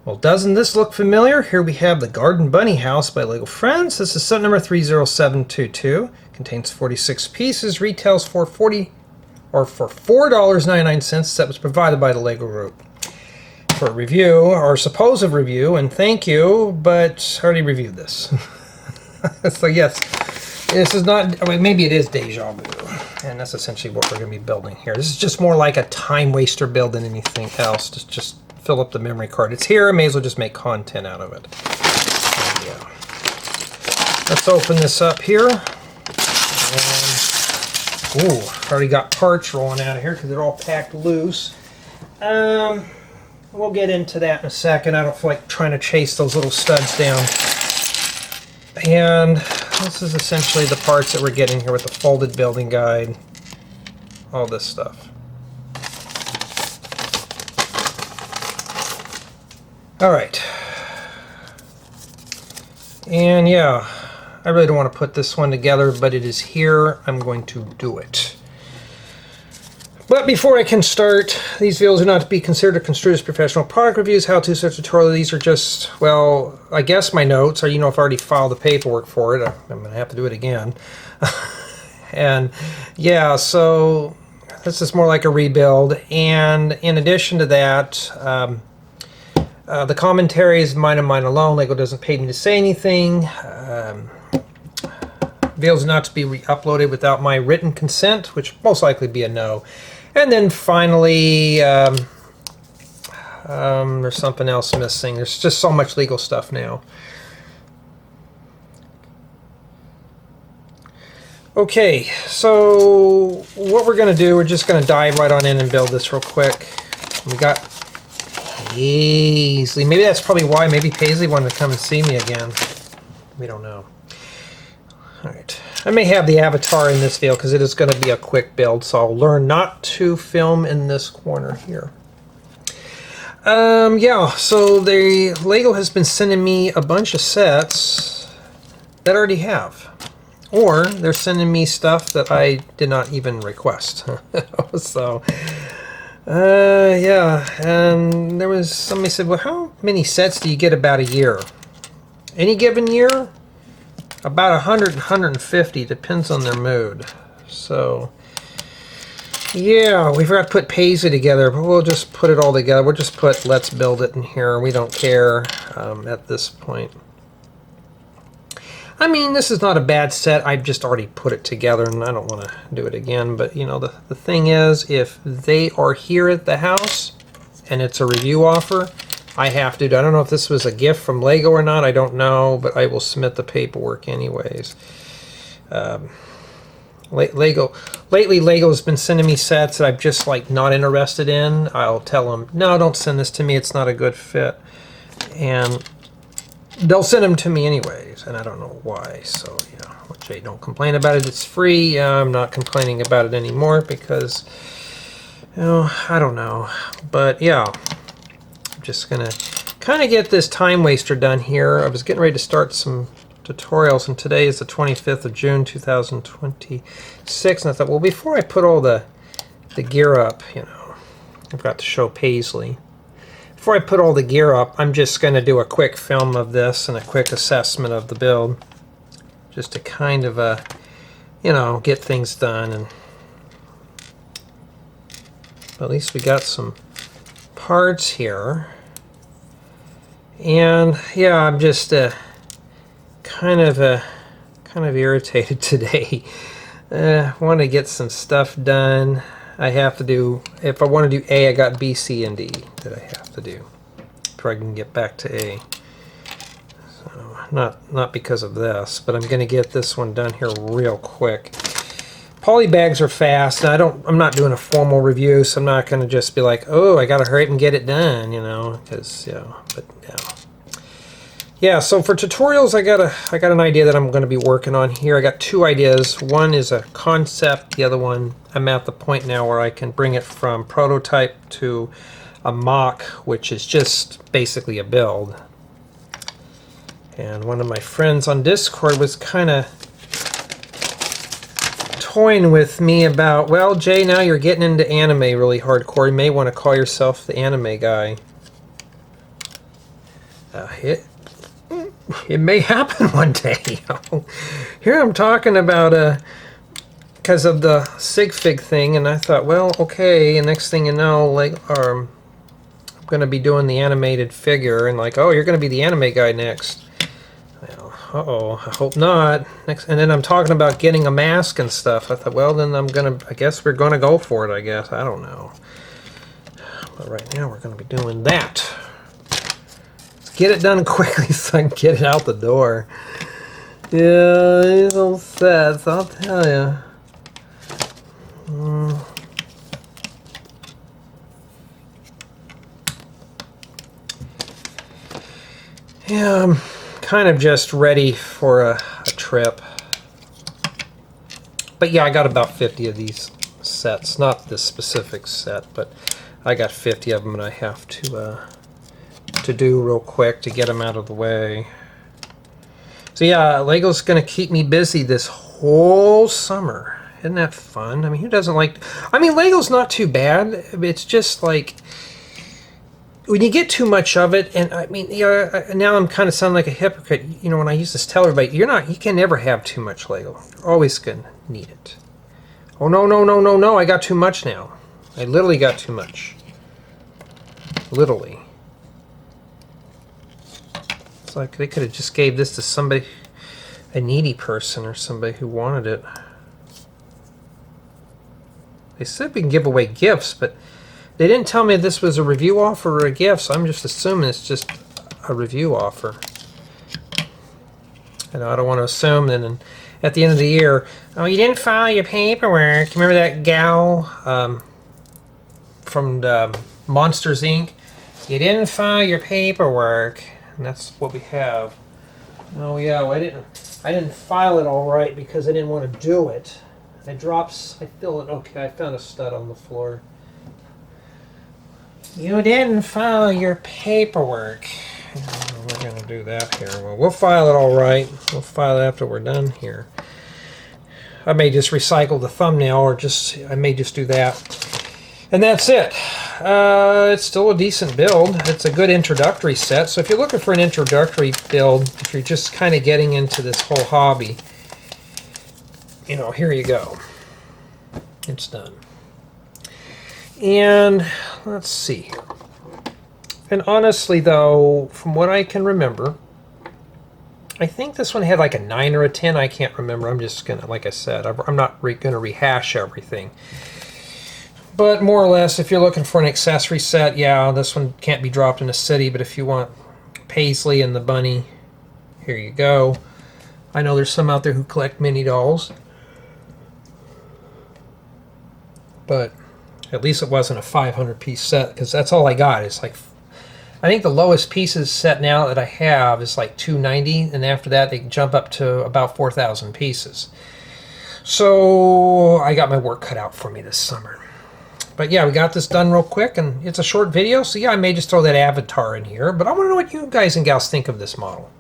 Well, doesn't this look familiar? Here we have the Garden Bunny House by Lego Friends. This is set number 30722. Contains 46 pieces, retails for $4.99. That was provided by the Lego Group. For a review, or supposed review, and thank you, but I already reviewed this. So yes, this is not, I mean, maybe it is deja vu, and that's essentially what we're going to be building here. This is just more like a time waster build than anything else. Just fill up the memory card. It's here, I may as well just make content out of it. So, yeah. Let's open this up here. And, ooh, already got parts rolling out of here because they're all packed loose. We'll get into that in a second. I don't feel like trying to chase those little studs down. And this is essentially the parts that we're getting here with the folded building guide. All this stuff. Alright. And yeah, I really don't want to put this one together, but it is here. I'm going to do it. But before I can start, these videos are not to be considered construed as professional product reviews, how-to search tutorial. These are just, well, I guess my notes, or you know, if I already filed the paperwork for it, I'm going to have to do it again. And yeah, so this is more like a rebuild. And in addition to that, the commentary is mine and mine alone. Lego doesn't pay me to say anything. Videos are not to be re-uploaded without my written consent, which most likely be a no. And then finally, there's something else missing. There's just so much legal stuff now. Okay, so what we're going to do, we're just going to dive right on in and build this real quick. We got Paisley. Maybe that's probably why. Maybe Paisley wanted to come and see me again. We don't know. Alright. I may have the avatar in this video because it is going to be a quick build, so I'll learn not to film in this corner here. Yeah, so the Lego has been sending me a bunch of sets that I already have. Or they're sending me stuff that I did not even request. So, yeah, and there was somebody said, well, how many sets do you get about a year? Any given year? About 100 and 150, depends on their mood. So, yeah, we forgot to put Paisley together, but we'll just put it all together. We'll just put let's build it in here. We don't care at this point. I mean, this is not a bad set. I've just already put it together, and I don't want to do it again. But, you know, the thing is, if they are here at the house, and it's a review offer, I have to. I don't know if this was a gift from Lego or not. I don't know, but I will submit the paperwork anyways. Lately, Lego's been sending me sets that I'm just like not interested in. I'll tell them, no, don't send this to me. It's not a good fit, and they'll send them to me anyways, and I don't know why. So yeah, Jay, don't complain about it. It's free. I'm not complaining about it anymore because, you know, I don't know, but yeah. Just gonna kind of get this time waster done here. I was getting ready to start some tutorials, and today is the 25th of June 2026, and I thought, well, before I put all the gear up, you know, I've got to show Paisley. Before I put all the gear up, I'm just going to do a quick film of this and a quick assessment of the build, just to kind of you know, get things done. And at least we got some parts here, and yeah, I'm just kind of irritated today. I want to get some stuff done. I have to do, if I want to do A, I got B, C, and D that I have to do before I can get back to A. So not because of this, but I'm going to get this one done here real quick. Poly bags are fast, and I'm not doing a formal review, so I'm not going to just be like, oh, I got to hurry up and get it done, you know, because, you know, but yeah. Yeah, so for tutorials, I got an idea that I'm going to be working on here. I got two ideas. One is a concept. The other one, I'm at the point now where I can bring it from prototype to a mock, which is just basically a build. And one of my friends on Discord was kind of toying with me about, well, Jay, now you're getting into anime really hardcore. You may want to call yourself the anime guy. it may happen one day. You know? Here I'm talking about because of the sig fig thing, and I thought, well, okay. And next thing you know, like, I'm going to be doing the animated figure, and like, oh, you're going to be the anime guy next. Well, uh-oh, I hope not. Next, and then I'm talking about getting a mask and stuff. I thought, well, then I guess we're going to go for it. I guess I don't know. But right now we're going to be doing that. Let's get it done quickly so I can get it out the door. Yeah, these old sets, I'll tell you. Yeah, I'm kind of just ready for a trip. But yeah, I got about 50 of these sets. Not this specific set, but I got 50 of them, and I have to do real quick to get them out of the way. So yeah, Lego's going to keep me busy this whole summer. Isn't that fun? I mean, who doesn't like... I mean, Lego's not too bad. It's just like... when you get too much of it, and I mean, you know, now I'm kind of sounding like a hypocrite. You know, when I used to tell everybody, you can never have too much Lego. You're always going to need it. Oh, no, no, no, no, no, I got too much now. I literally got too much. Literally. It's like they could have just gave this to somebody, a needy person or somebody who wanted it. They said we can give away gifts, but they didn't tell me if this was a review offer or a gift, so I'm just assuming it's just a review offer. And I don't want to assume that at the end of the year, oh, you didn't file your paperwork. Remember that gal from the Monsters, Inc.? You didn't file your paperwork. And that's what we have. Oh, yeah, well, I didn't file it all right because I didn't want to do it. I feel it. Okay, I found a stud on the floor. You didn't file your paperwork. We're going to do that here. Well, we'll file it all right. We'll file it after we're done here. I may just recycle the thumbnail, or I may just do that. And that's it. It's still a decent build. It's a good introductory set. So if you're looking for an introductory build, if you're just kind of getting into this whole hobby, you know, here you go. It's done. And let's see. And honestly, though, from what I can remember, I think this one had like a 9 or a 10. I can't remember. I'm just going to, like I said, I'm not going to rehash everything. But more or less, if you're looking for an accessory set, yeah, this one can't be dropped in a city. But if you want Paisley and the bunny, here you go. I know there's some out there who collect mini dolls. But at least it wasn't a 500-piece set, because that's all I got. It's like, I think the lowest pieces set now that I have is like 290, and after that they jump up to about 4,000 pieces. So I got my work cut out for me this summer. But yeah, we got this done real quick, and it's a short video, so yeah, I may just throw that avatar in here, but I want to know what you guys and gals think of this model.